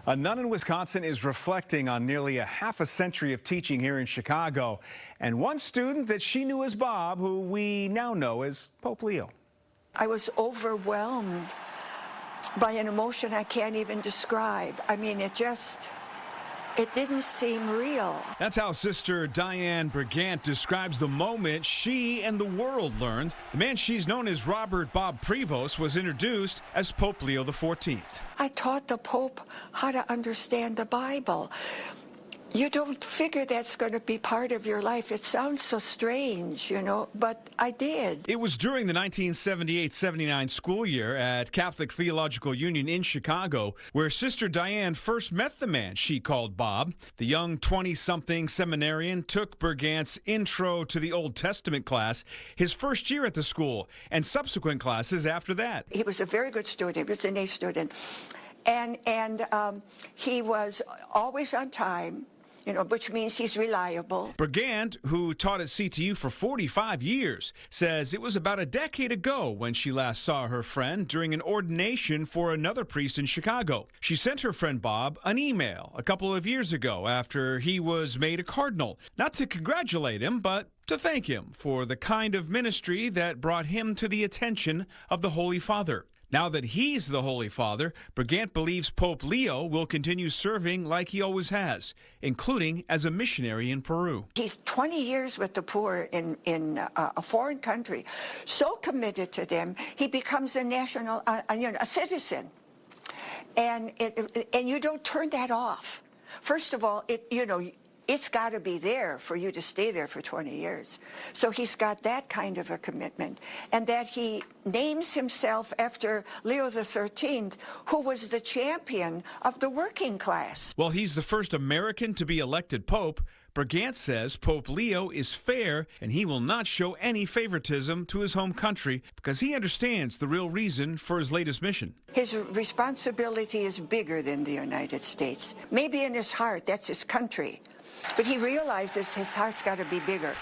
A nun in Wisconsin is reflecting on nearly a half a century of teaching here in Chicago. And one student that she knew as Bob, who we now know as Pope Leo. I was overwhelmed by an emotion I can't even describe. I mean, it didn't seem real. That's how Sister Diane Brigant describes the moment she and the world learned the man she's known as Robert Bob Prevost was introduced as Pope Leo XIV. I taught the Pope how to understand the Bible. You don't figure that's going to be part of your life. It sounds so strange, you know, but I did. It was during the 1978-79 school year at Catholic Theological Union in Chicago where Sister Diane first met the man she called Bob. The young 20-something seminarian took Brigant's Intro to the Old Testament class his first year at the school and subsequent classes after that. He was a very good student. He was an A student. And he was always on time. You know, which means he's reliable. Brigant, who taught at CTU for 45 years, says it was about a decade ago when she last saw her friend during an ordination for another priest in Chicago. She sent her friend Bob an email a couple of years ago after he was made a cardinal, not to congratulate him, but to thank him for the kind of ministry that brought him to the attention of the Holy Father. Now that he's the Holy Father, Brigant believes Pope Leo will continue serving like he always has, including as a missionary in Peru. He's 20 years with the poor in a foreign country, so committed to them, he becomes a national, a citizen. And you don't turn that off. First of all, it's got to be there for you to stay there for 20 years. So he's got that kind of a commitment. And that he names himself after Leo XIII, who was the champion of the working class. Well, he's the first American to be elected pope. Brigant says Pope Leo is fair and he will not show any favoritism to his home country because he understands the real reason for his latest mission. His responsibility is bigger than the United States. Maybe in his heart, that's his country. But he realizes his heart's got to be bigger.